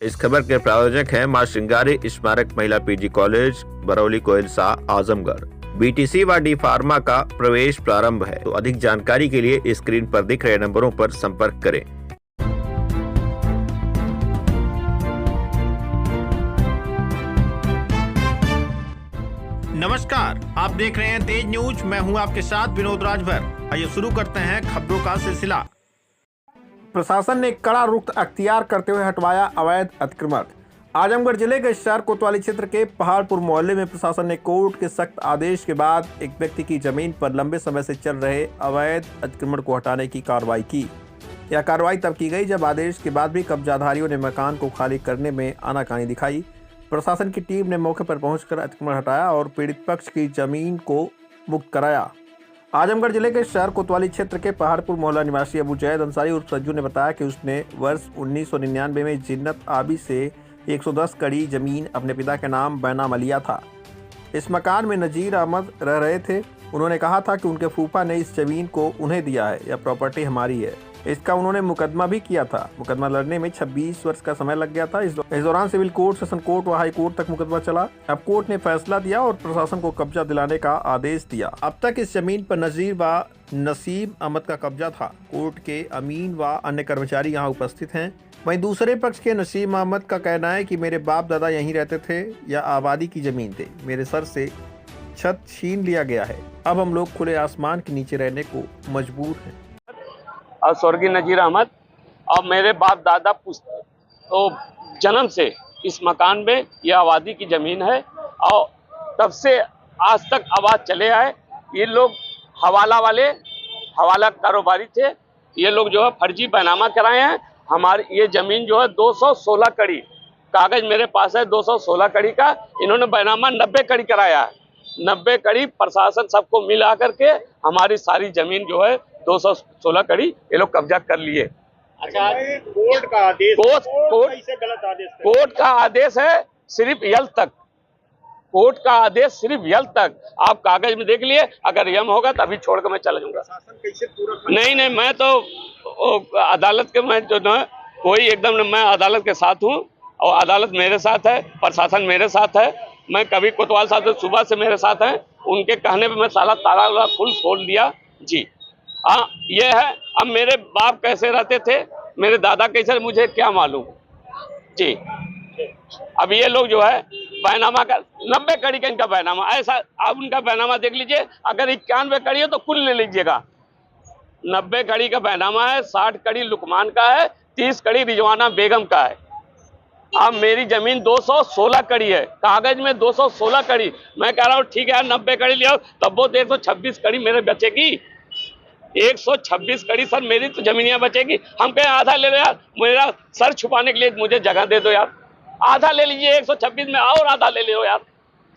इस खबर के प्रायोजक हैं मां Shringari Smarak Mahila PG college, Barauli Koilsa, Azamgarh. BTC व डी फार्मा का प्रवेश प्रारंभ है, तो अधिक जानकारी के लिए स्क्रीन पर दिख रहे नंबरों पर संपर्क करें। नमस्कार, आप देख रहे हैं तेज न्यूज। मैं हूं आपके साथ विनोद राजभर। आइए शुरू करते हैं खबरों का सिलसिला। प्रशासन ने कड़ा रुख अख्तियार करते हुए हटवाया अवैध अतिक्रमण। आजमगढ़ जिले के शहर कोतवाली क्षेत्र के पहाड़पुर मोहल्ले में प्रशासन ने कोर्ट के सख्त आदेश के बाद एक व्यक्ति की जमीन पर लंबे समय से चल रहे अवैध अतिक्रमण को हटाने की कार्रवाई की। यह कार्रवाई तब की गई जब आदेश के बाद भी कब्जाधारियों ने मकान को खाली करने में आनाकानी दिखाई। प्रशासन की टीम ने मौके पर पहुंचकर अतिक्रमण हटाया और पीड़ित पक्ष की जमीन को मुक्त कराया। आजमगढ़ जिले के शहर कोतवाली क्षेत्र के पहाड़पुर मोहल्ला निवासी अबू जैद अंसारी उर्फ सज्जू ने बताया कि उसने वर्ष 1999 में जिन्नत आबी से 110 कड़ी जमीन अपने पिता के नाम बैनामा लिया था। इस मकान में नजीर अहमद रह रहे थे। उन्होंने कहा था कि उनके फूफा ने इस जमीन को उन्हें दिया है, यह प्रॉपर्टी हमारी है। इसका उन्होंने मुकदमा भी किया था। मुकदमा लड़ने में 26 वर्ष का समय लग गया था। इस दौरान सिविल कोर्ट, सेशन कोर्ट व हाई कोर्ट तक मुकदमा चला। अब कोर्ट ने फैसला दिया और प्रशासन को कब्जा दिलाने का आदेश दिया। अब तक इस जमीन पर नजीर व नसीम अहमद का कब्जा था। कोर्ट के अमीन व अन्य कर्मचारी यहाँ उपस्थित हैं। वहीं दूसरे पक्ष के नसीम अहमद का कहना है कि मेरे बाप दादा यहीं रहते थे, यह आबादी की जमीन थी। मेरे सर से छत छीन लिया गया है। अब हम लोग खुले आसमान के नीचे रहने को मजबूर हैं। और स्वर्गीय नजीर अहमद और मेरे बाप दादा तो जन्म से इस मकान में यह आबादी की ज़मीन है और तब से आज तक आवाज़ चले आए। ये लोग हवाला कारोबारी थे। ये लोग जो है फर्जी बैनामा कराए हैं। हमारी ये ज़मीन जो है 216 कड़ी कागज़ मेरे पास है, 216 कड़ी का। इन्होंने बैनामा 90 कड़ी कराया है। 90 कड़ी प्रशासन सबको मिला करके हमारी सारी ज़मीन जो है 216 कड़ी ये लोग कब्जा कर लिए। अच्छा, कोर्ट का आदेश, कोर्ट का आदेश है सिर्फ यल तक। कोर्ट का आदेश सिर्फ यल तक। आप कागज में देख लिए, अगर यम होगा तभी छोड़ कर मैं चला जाऊंगा। नहीं, मैं तो अदालत के, मैं जो ना कोई एकदम, मैं अदालत के साथ हूँ और अदालत मेरे साथ है, प्रशासन मेरे साथ है। मैं कभी कोतवाल साहब सुबह से मेरे साथ हैं। उनके कहने पे मैं साला ताला फुल खोल दिया जी। हाँ, ये है। अब मेरे बाप कैसे रहते थे, मेरे दादा कैसे, मुझे क्या मालूम जी। अब ये लोग जो है बैनामा का 90 कड़ी का इनका बैनामा ऐसा। अब उनका बैनामा देख लीजिए, अगर 91 कड़ी है तो कुल ले लीजिएगा। 90 कड़ी का बैनामा है, 60 कड़ी लुकमान का है, 30 कड़ी रिजवाना बेगम का है। अब मेरी जमीन 216 कड़ी है, कागज में 216 कड़ी। मैं कह रहा हूँ ठीक है 90 कड़ी लिया, तब वो 126 कड़ी मेरे बचेगी। 126 कड़ी सर मेरी तो जमीनियां बचेगी। हम कहें आधा ले लो यार, मेरा सर छुपाने के लिए मुझे जगह दे दो यार। आधा ले लीजिए 126 में, और आधा ले लो यार।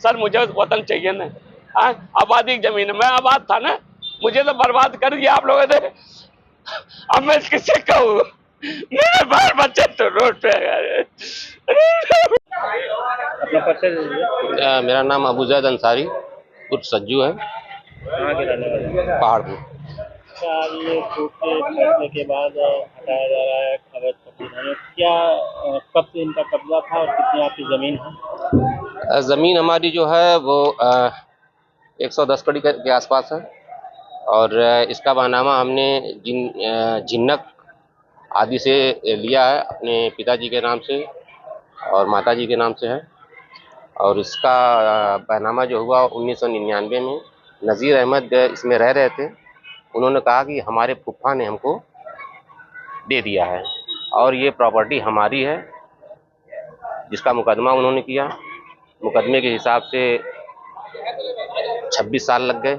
सर मुझे वतन चाहिए ना, आबादी की जमीन है। मैं आबाद था ना, मुझे तो बर्बाद कर दिया आप लोगों ने। अब मैं किससे कहूँ, मेरे बाल बच्चे तो रोड पे मेरा नाम अबू जैद अंसारी उर्फ सज्जू है, पहाड़पुर। क्या ये कोर्ट के फैसले के बाद हटाया जा रहा है अवैध कब्जा? क्या कब से इनका कब्जा था और कितनी आपकी ज़मीन है? ज़मीन हमारी जो है वो 110 कड़ी के आसपास है और इसका बैनामा हमने जिन्नक आदि से लिया है, अपने पिताजी के नाम से और माताजी के नाम से है। और इसका बैनामा जो हुआ 1999 में नज़ीर अहमद इसमें रह रहे थे। उन्होंने कहा कि हमारे फूफा ने हमको दे दिया है और ये प्रॉपर्टी हमारी है, जिसका मुकदमा उन्होंने किया। मुकदमे के हिसाब से 26 साल लग गए।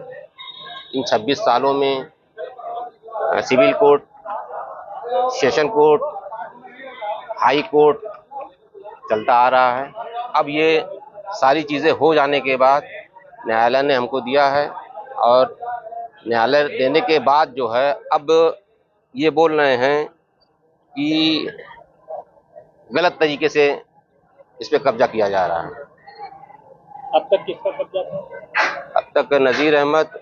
इन 26 सालों में civil court, session court, high court चलता आ रहा है। अब ये सारी चीज़ें हो जाने के बाद न्यायालय ने हमको दिया है और न्यायालय देने के बाद जो है अब ये बोल रहे हैं कि गलत तरीके से इस पे कब्जा किया जा रहा है। अब तक किसका कब्जा था? अब तक नज़ीर अहमद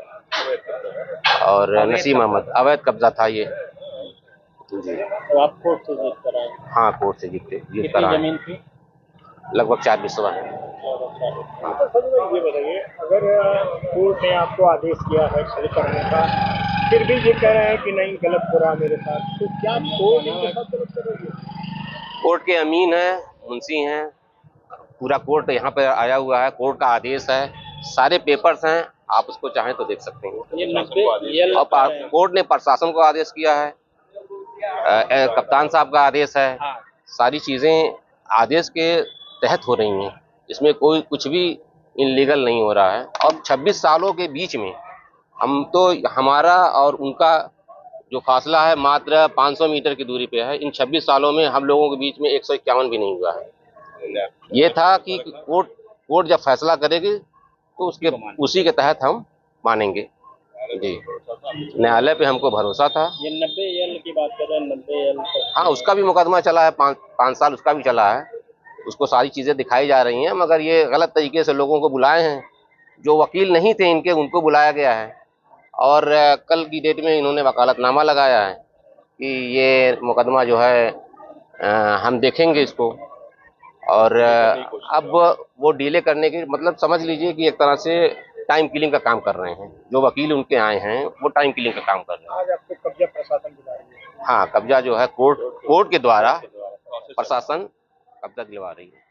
और नसीम अहमद अवैध कब्जा था ये। जी। तो आप कोर्ट से जीत कर आए। हाँ, कोर्ट से जीत कर कितनी आए। जमीन थी? लगभग 4 बिस्वा है। तो सर ये बताइए, अगर कोर्ट ने आपको आदेश किया है खरीद करने का, फिर भी ये कह रहे हैं कि नहीं गलत हो रहा मेरे साथ, तो क्या कोर्ट इनके साथ गलत कर रही है? कोर्ट के अमीन हैं, मुंशी हैं, पूरा कोर्ट यहाँ पे आया हुआ है, कोर्ट का आदेश है, सारे पेपर्स हैं, आप उसको चाहें तो देख सकते हैं। ये 90 और कोर्ट ने प्रशासन को आदेश किया है, कप्तान साहब का आदेश है, सारी चीजें आदेश के तहत हो रही हैं, इसमें कोई कुछ भी इनलीगल नहीं हो रहा है। और 26 सालों के बीच में हम तो, हमारा और उनका जो फासला है मात्र 500 मीटर की दूरी पे है। इन 26 सालों में हम लोगों के बीच में 151 भी नहीं हुआ है। ये था कि कोर्ट जब फैसला करेगी तो उसी के तहत हम मानेंगे। जी, न्यायालय पे हमको भरोसा था। ये 90 एल की बात कर रहे हैं, 90 एल। हाँ, उसका भी मुकदमा चला है, 5 साल उसका भी चला है, उसको सारी चीजें दिखाई जा रही हैं, मगर ये गलत तरीके से लोगों को बुलाए हैं, जो वकील नहीं थे इनके, उनको बुलाया गया है। और कल की डेट में इन्होंने वकालतनामा लगाया है कि ये मुकदमा जो है हम देखेंगे इसको। और अब वो डीले करने की मतलब समझ लीजिए कि एक तरह से टाइम किलिंग का काम कर रहे हैं। जो वकील उनके आए हैं वो टाइम किलिंग का काम कर रहे हैं। आज आपको कब्जा प्रशासन दिला रही है? हाँ, कब्जा जो है कोर्ट के द्वारा प्रशासन कब्जा दिलवा रही है।